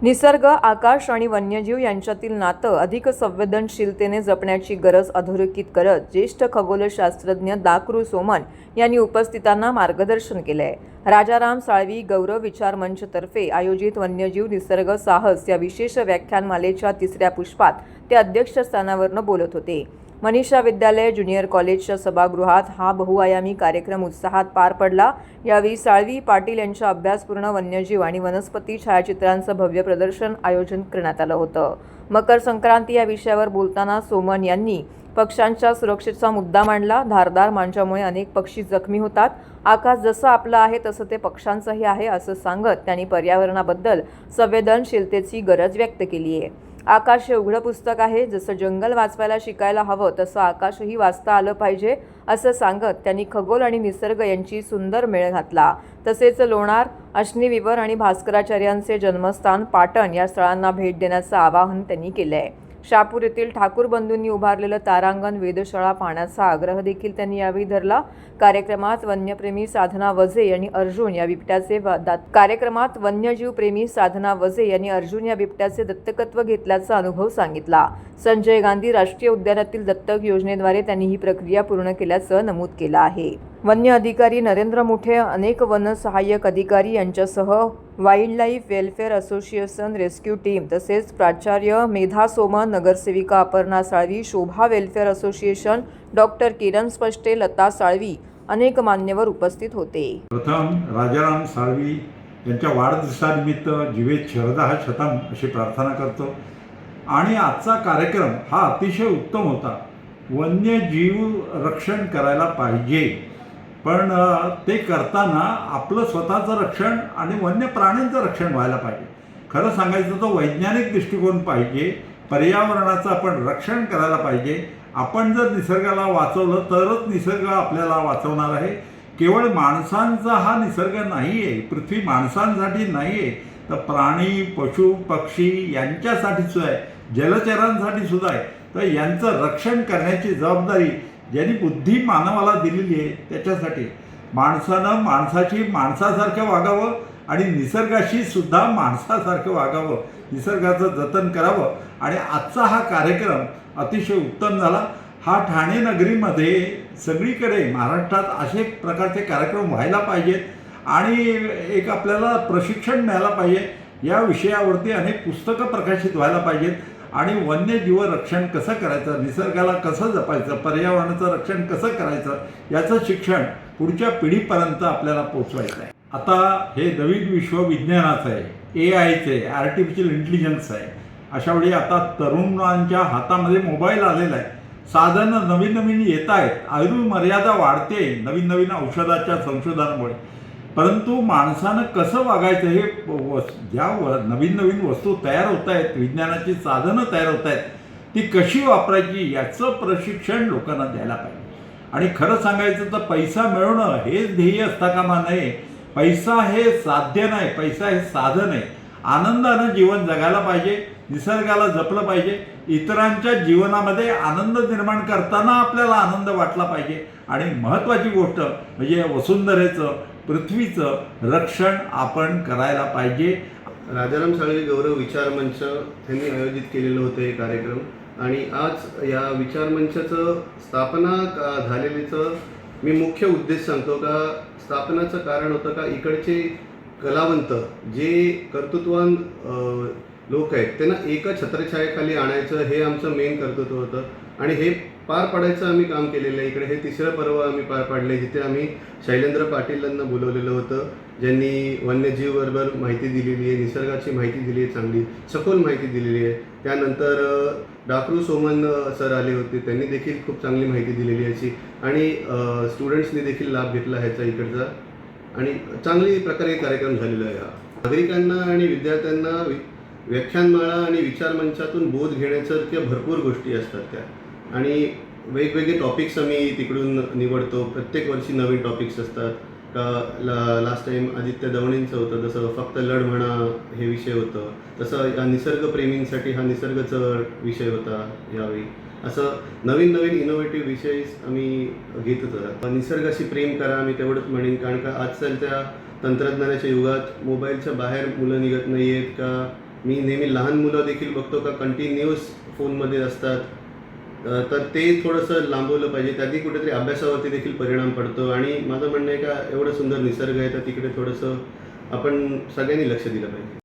निसर्ग, आकाश आणि वन्यजीव यांच्यातील नातं अधिक संवेदनशीलतेने जपण्याची गरज अधोरेखित करत ज्येष्ठ खगोलशास्त्रज्ञ दाकृ सोमन यांनी उपस्थितांना मार्गदर्शन केले. राजाराम साळवी गौरव विचार मंचतर्फे आयोजित वन्यजीव निसर्ग साहस या विशेष व्याख्यानमालेच्या तिसऱ्या पुष्पात ते अध्यक्षस्थानावरून बोलत होते. मनीषा विद्यालय ज्युनियर कॉलेजच्या सभागृहात हा बहुआयामी कार्यक्रम उत्साहात पार पडला. यावेळी साळवी पाटील यांच्या अभ्यासपूर्ण वन्यजीव आणि वनस्पती छायाचित्रांचं भव्य प्रदर्शन आयोजन करण्यात आलं होतं. मकर संक्रांती या विषयावर बोलताना सोमन यांनी पक्ष्यांच्या सुरक्षेचा मुद्दा मांडला. धारदार मांजामुळे अनेक पक्षी जखमी होतात. आकाश जसं आपलं आहे तसं ते पक्ष्यांचंही आहे असं सांगत त्यांनी पर्यावरणाबद्दल संवेदनशीलतेची गरज व्यक्त केली आहे. आकाश हे उघडं पुस्तक आहे. जसं जंगल वाचवायला शिकायला हवं तसं आकाशही वाचता आलं पाहिजे असं सांगत त्यांनी खगोल आणि निसर्ग यांची सुंदर मेळ घातला. तसेच लोणार, अश्निविवर आणि भास्कराचार्यांचे जन्मस्थान पाटण या स्थळांना भेट देण्याचं आवाहन त्यांनी केलं आहे. शहापूर येथील ठाकूर बंधूंनी उभारलेलं तारांगण वेधशाळा पाहण्याचा आग्रह देखील त्यांनी यावेळी धरला. कार्यक्रमात वन्यप्रेमी साधना वझे यांनी अर्जुन या बिबट्याचे दत्तकत्व घेतल्याचा अनुभव सांगितला. संजय गांधी राष्ट्रीय उद्यानातील दत्तक योजनेद्वारे त्यांनी ही प्रक्रिया पूर्ण केल्याचं नमूद केलं आहे. वन्य अधिकारी नरेंद्र मुठे, अनेक वन सहाय्यक अधिकारी यांच्यासह wildlife welfare association rescue team तसेच प्राचार्य मेधा सोमन, नगरसेविका अपर्णा साळवी, शोभा वेलफेअर असोसिएशन, डॉक्टर किरण स्पष्टे, लता साळवी अनेक मान्यवर उपस्थित होते. प्रथम राजाराम साळवी यांच्या वाढदिवसानिमित्त जीवेत शरदः शतम अशी प्रार्थना करतो. आणि आजचा कार्यक्रम हा अतिशय उत्तम होता. वन्यजीव रक्षण करायला पाहिजे, पण ते करताना आपलं स्वतःचं रक्षण आणि वन्य प्राण्यांचं रक्षण व्हायला पाहिजे. खरं सांगायचं तर वैज्ञानिक दृष्टिकोन पाहिजे. पर्यावरणाचं आपण रक्षण करायला पाहिजे. आपण जर निसर्गाला वाचवलं तरच निसर्ग आपल्याला वाचवणार आहे. केवळ माणसांचा हा निसर्ग नाही आहे, पृथ्वी माणसांसाठी नाही आहे, तर प्राणी, पशु, पक्षी यांच्यासाठी सुद्धा आहे, जलचरांसाठी सुद्धा आहे. तर यांचं रक्षण करण्याची जबाबदारी ज्यांनी बुद्धी मानवाला दिलेली आहे त्याच्यासाठी माणसानं माणसासारखं वागावं आणि निसर्गाशी सुद्धा माणसासारखं वागावं, निसर्गाचं जतन करावं. आणि आजचा हा कार्यक्रम अतिशय उत्तम झाला. हा ठाणे नगरीमध्ये सगळीकडे महाराष्ट्रात असे प्रकारचे कार्यक्रम व्हायला पाहिजेत आणि एक आपल्याला प्रशिक्षण मिळायला पाहिजे. या विषयावरती अनेक पुस्तकं प्रकाशित व्हायला पाहिजेत आणि वन्यजीव रक्षण कसं करायचं, निसर्गाला कसं जपायचं, पर्यावरणाचं रक्षण कसं करायचं याचं शिक्षण पुढच्या पिढीपर्यंत आपल्याला पोचवायचं आहे. आता हे नवीन विश्व विज्ञानाचं आहे, AIचं आहे, आर्टिफिशियल इंटेलिजन्स आहे. अशा वेळी आता तरुणांच्या हातामध्ये मोबाईल आलेला आहे. साधनं नवीन नवीन येत आहेत. आयुर्मर्यादा वाढते नवीन नवीन औषधाच्या संशोधनामुळे. परंतु माणसानं कसं वागायचं हे ज्या नवीन नवीन वस्तू तयार होत आहेत, विज्ञानाची साधनं तयार होत आहेत, ती कशी वापरायची याचं प्रशिक्षण लोकांना द्यायला पाहिजे. आणि खरं सांगायचं तर पैसा मिळवणं हेच ध्येय असता कामा नये. पैसा हे साध्य नाही, पैसा हे साधन आहे. आनंदानं जीवन जगायला पाहिजे, निसर्गाला जपलं पाहिजे, इतरांच्या जीवनामध्ये आनंद निर्माण करताना आपल्याला आनंद वाटला पाहिजे. आणि महत्त्वाची गोष्ट म्हणजे वसुंधरेचं, पृथ्वीचं रक्षण आपण करायला पाहिजे. राजाराम साळवी गौरव विचार मंच यांनी आयोजित केलेलं होतं हे कार्यक्रम. आणि आज या विचार मंचाचं स्थापना झालेलीचं मी मुख्य उद्देश सांगतो. का स्थापनाचं कारण होतं का इकडचे कलावंत जे कर्तृत्ववान लोक आहेत त्यांना एका छत्रछायाखाली आणायचं हे आमचं मेन कर्तृत्व होतं. आणि हे पार पाडायचं आम्ही काम केलेलं आहे. इकडे हे तिसरं पर्व आम्ही पार पाडले जिथे आम्ही शैलेंद्र पाटील यांना बोलवलेलं होतं, ज्यांनी वन्यजीवबरोबर माहिती दिलेली आहे, निसर्गाची माहिती दिली आहे, चांगली सखोल माहिती दिलेली आहे. त्यानंतर दाकृ सोमन सर आले होते, त्यांनी देखील खूप चांगली माहिती दिलेली याची. आणि स्टुडंट्सनी देखील लाभ घेतला ह्याचा इकडचा. आणि चांगली प्रकारे कार्यक्रम झालेला आहे. नागरिकांना आणि विद्यार्थ्यांना व्याख्यानमाळा आणि विचारमंचातून बोध घेण्यासारख्या भरपूर गोष्टी असतात त्या. आणि वेगवेगळे टॉपिक्स आम्ही तिकडून निवडतो. प्रत्येक वर्षी नवीन टॉपिक्स असतात. का लास्ट टाईम आदित्य दवणेंचं होतं, जसं फक्त लढ म्हणा हे विषय होतं, तसं या निसर्गप्रेमींसाठी हा निसर्गाचा विषय होता यावेळी. असं नवीन नवीन इनोव्हेटिव्ह विषय आम्ही घेतच राहतो. निसर्गाशी प्रेम करा मी तेवढंच म्हणेन, कारण का आजकालच्या तंत्रज्ञानाच्या युगात मोबाईलच्या बाहेर मुलं निघत नाही आहेत, का मी नेहमी लहान मुलं देखील बघतो का कंटिन्युअस फोनमध्ये असतात. तर ते थोडंसं लांबवलं पाहिजे. त्यातही कुठेतरी अभ्यासावरती देखील परिणाम पडतो आणि माझं म्हणणं आहे का एवढं सुंदर निसर्ग आहे तर तिकडे थोडंसं आपण सगळ्यांनी लक्ष दिलं पाहिजे.